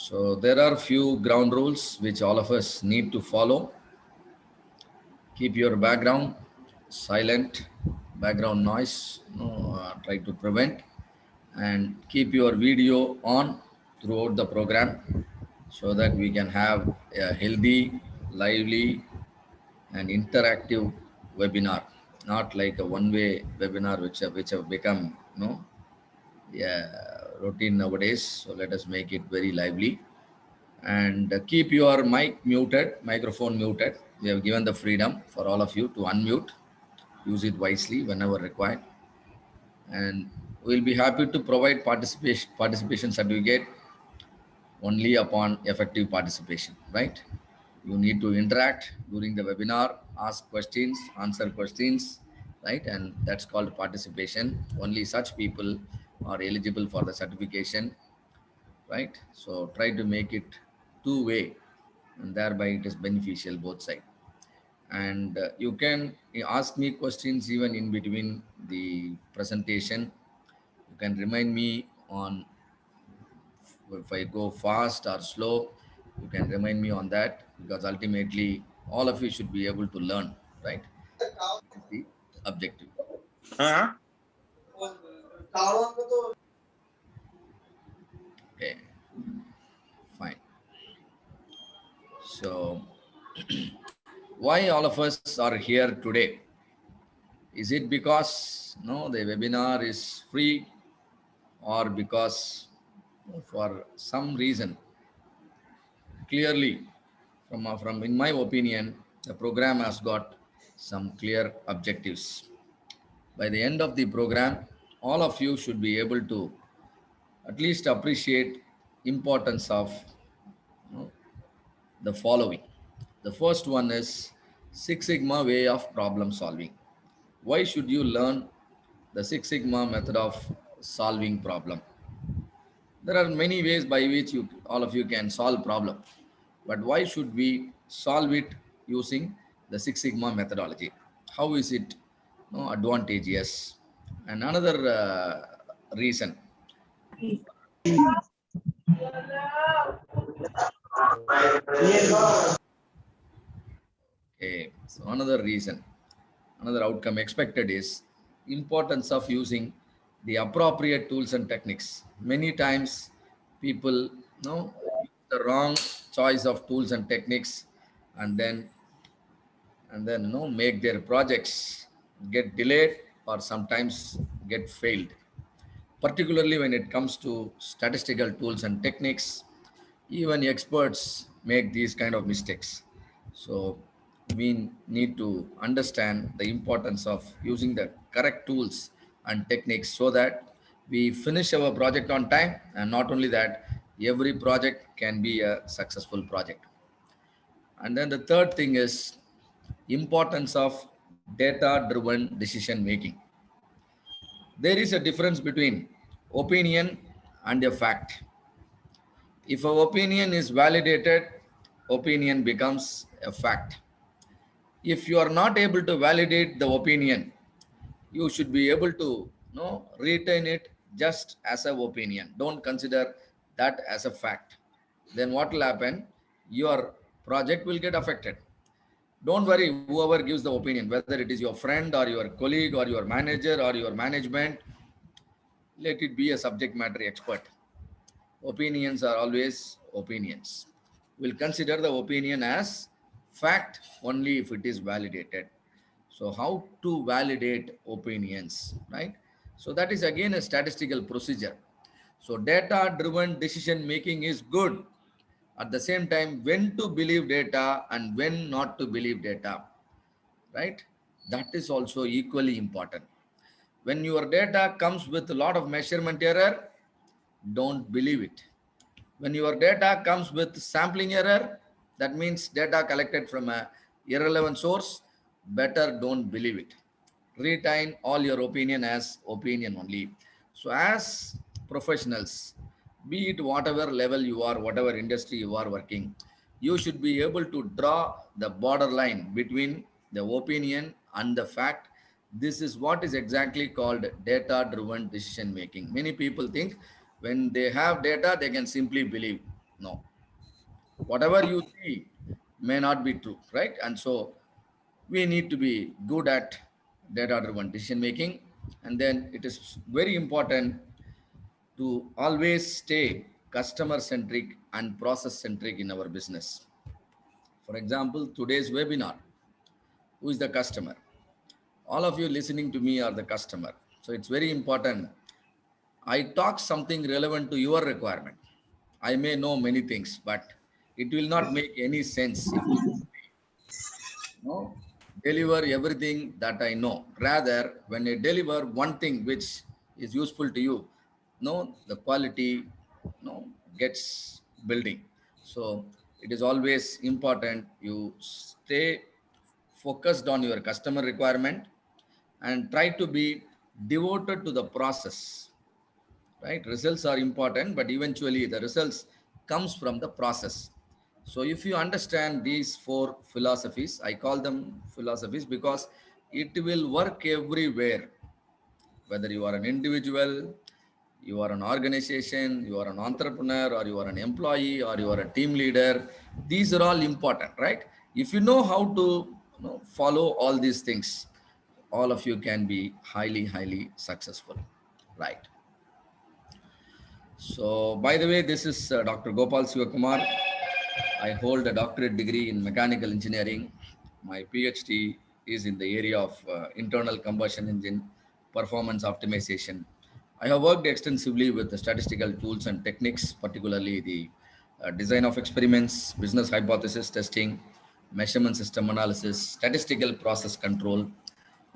So there are few ground rules which all of us need to follow. Keep your background silent, background noise, try to prevent, and keep your video on throughout the program so that we can have a healthy, lively, and interactive webinar, not like a one-way webinar which have become yeah, routine nowadays. So let us make it very lively and keep your microphone muted. We have given the freedom for all of you to unmute. Use it wisely whenever required, and we'll be happy to provide participation certificate only upon effective participation. Right? You need to interact during the webinar, ask questions, answer questions, right? And that's called participation. Only such people are eligible for the certification, right? So try to make it two-way, and thereby it is beneficial both sides. And you can ask me questions even in between the presentation. You can remind me on if I go fast or slow. You can remind me on that, because ultimately all of you should be able to learn, right? That's the objective. Huh? Okay, fine. So why all of us are here today? Is it because the webinar is free, or because for some reason? Clearly, from in my opinion, the program has got some clear objectives. By the end of the program, all of you should be able to at least appreciate importance of you know, the following. The first one is Six Sigma way of problem solving. Why should you learn the Six Sigma method of solving problem? There are many ways by which all of you can solve problem, but why should we solve it using the Six Sigma methodology? How is it advantageous? And another reason. Okay, so another outcome expected is importance of using the appropriate tools and techniques. Many times people use the wrong choice of tools and techniques, and then make their projects get delayed or sometimes get failed. Particularly when it comes to statistical tools and techniques, even experts make these kind of mistakes. So we need to understand the importance of using the correct tools and techniques so that we finish our project on time, and not only that, every project can be a successful project. And then the third thing is importance of data driven decision making. There is a difference between opinion and a fact. If our opinion is validated, opinion becomes a fact. If you are not able to validate the opinion, you should be able to retain it just as an opinion. Don't consider that as a fact. Then what will happen? Your project will get affected. Don't worry, whoever gives the opinion, whether it is your friend or your colleague or your manager or your management, let it be a subject matter expert. Opinions are always opinions. We'll consider the opinion as fact only if it is validated. So how to validate opinions, right? So that is again a statistical procedure. So data driven decision making is good. At the same time, when to believe data and when not to believe data, right? That is also equally important. When your data comes with a lot of measurement error, don't believe it. When your data comes with sampling error, that means data collected from a irrelevant source, better don't believe it. Retain all your opinion as opinion only. So as professionals, be it whatever level you are, whatever industry you are working, you should be able to draw the borderline between the opinion and the fact. This is what is exactly called data driven decision making. Many people think when they have data, they can simply believe. No, whatever you see may not be true, right? And so we need to be good at data driven decision making. And then it is very important to always stay customer centric and process centric in our business. For example, today's webinar, who is the customer? All of you listening to me are the customer. So it's very important. I talk something relevant to your requirement. I may know many things, but it will not make any sense if no deliver everything that I know. Rather, when I deliver one thing which is useful to you, no, the quality no gets building. So it is always important you stay focused on your customer requirement and try to be devoted to the process, right? Results are important, but eventually the results comes from the process. So if you understand these four philosophies, I call them philosophies because it will work everywhere, whether you are an individual, you are an organization, you are an entrepreneur, or you are an employee, or you are a team leader. These are all important, right? If you know how to follow all these things, all of you can be highly, highly successful, right? So, by the way, this is Dr. Gopal Sivakumar. I hold a doctorate degree in mechanical engineering. My PhD is in the area of internal combustion engine performance optimization. I have worked extensively with the statistical tools and techniques, particularly the design of experiments, business hypothesis testing, measurement system analysis, statistical process control,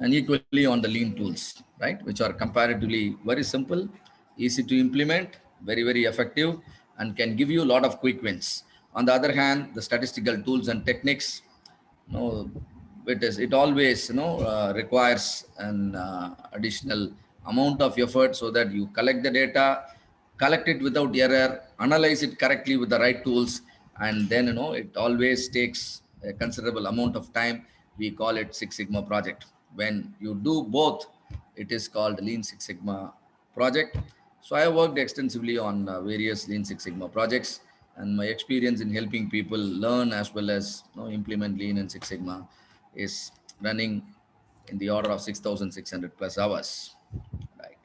and equally on the lean tools, right, which are comparatively very simple, easy to implement, very, very effective, and can give you a lot of quick wins. On the other hand, the statistical tools and techniques, no, it always requires an additional amount of effort so that you collect the data, collect it without error, analyze it correctly with the right tools, and then it always takes a considerable amount of time. We call it Six Sigma project. When you do both, it is called Lean Six Sigma project. So I have worked extensively on various Lean Six Sigma projects, and my experience in helping people learn as well as implement Lean and Six Sigma is running in the order of 6,600 plus hours, right?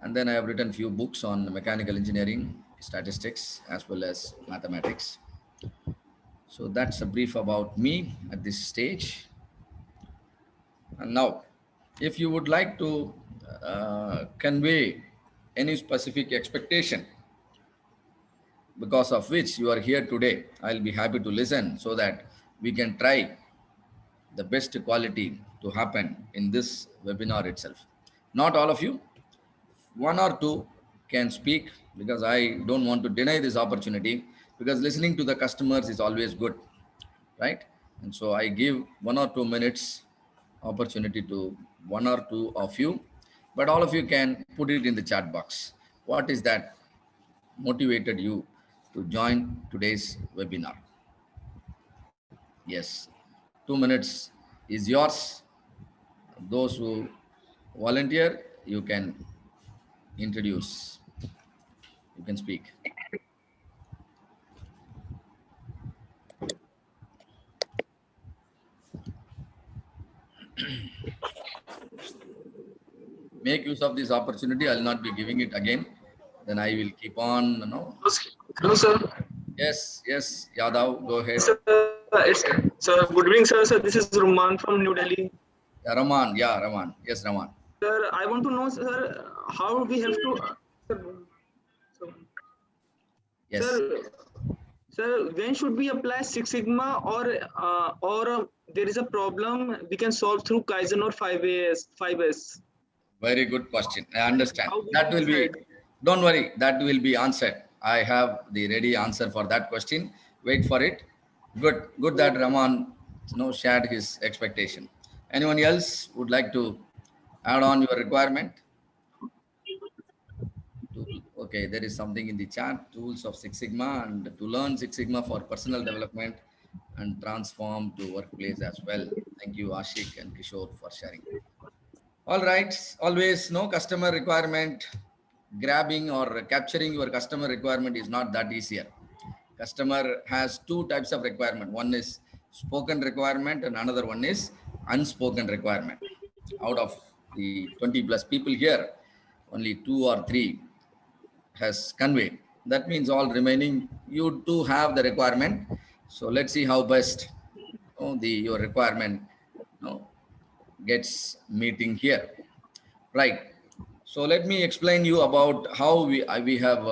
And then I have written few books on mechanical engineering, statistics, as well as mathematics. So that's a brief about me at this stage. And now, if you would like to convey any specific expectation because of which you are here today, I'll be happy to listen so that we can try the best quality to happen in this webinar itself. Not all of you, one or two can speak because I don't want to deny this opportunity because listening to the customers is always good, right? And so I give 1 or 2 minutes opportunity to one or two of you, but all of you can put it in the chat box. What is that motivated you to join today's webinar? Yes, 2 minutes is yours. Those who volunteer, you can introduce, you can speak. Make use of this opportunity. I'll not be giving it again. Then I will keep on, Hello, sir. Yes, yes, Yadav, go ahead. Sir, good evening, sir. Sir, this is Ruman from New Delhi. Yeah, Raman. Yeah, Raman. Yes, Raman. Sir, I want to know, sir, how we have to. Sir, Yes. sir, when should we apply Six Sigma or there is a problem we can solve through Kaizen or 5S? 5S. Very good question. I understand. How we That can will be, decide? don't worry, that will be answered. I have the ready answer for that question. Wait for it. Good, good that Raman shared his expectation. Anyone else would like to add on your requirement? Okay, there is something in the chat, tools of Six Sigma and to learn Six Sigma for personal development and transform to workplace as well. Thank you, Ashik and Kishore, for sharing. All right, always no customer requirement, grabbing or capturing your customer requirement is not that easier. Customer has two types of requirement. One is spoken requirement and another one is unspoken requirement. Out of the 20 plus people here, only two or three has conveyed. That means all remaining, you too have the requirement. So let's see how best the your requirement you know, gets meeting here. Right. So let me explain you about how we have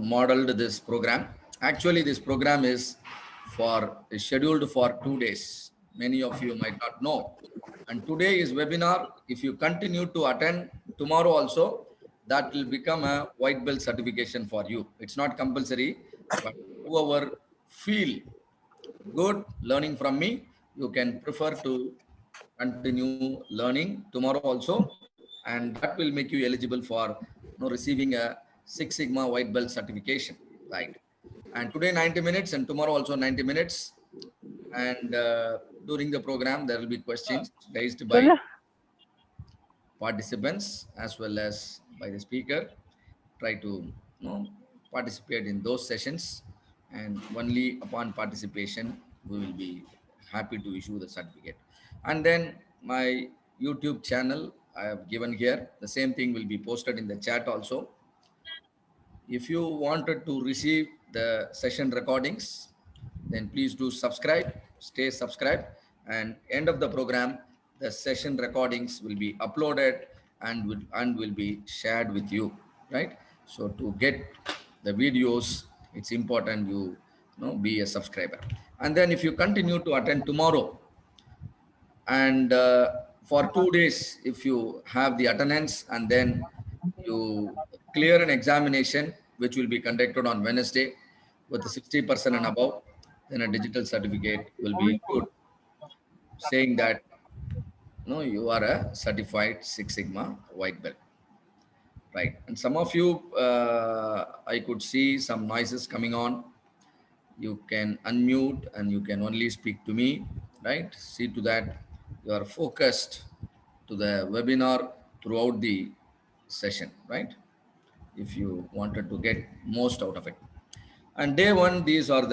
modeled this program. Actually, this program is scheduled for 2 days. Many of you might not know. And today is webinar. If you continue to attend tomorrow also, that will become a white belt certification for you. It's not compulsory, but whoever feel good learning from me, you can prefer to continue learning tomorrow also, and that will make you eligible for receiving a Six Sigma white belt certification, right? And today 90 minutes and tomorrow also 90 minutes, and during the program there will be questions raised by participants as well as by the speaker. Try to participate in those sessions, and only upon participation we will be happy to issue the certificate. And then my YouTube channel I have given here, the same thing will be posted in the chat also. If you wanted to receive the session recordings, then please do subscribe, stay subscribed, and end of the program, the session recordings will be uploaded and will be shared with you, right? So to get the videos, it's important you be a subscriber. And then if you continue to attend tomorrow, and for 2 days if you have the attendance, and then you clear an examination which will be conducted on Wednesday with 60% and above, then a digital certificate will be issued saying that you are a certified Six Sigma white belt, right? And some of you, I could see some noises coming on. You can unmute and you can only speak to me, right? See to that you are focused to the webinar throughout the session, right? If you wanted to get most out of it. And day one, these are the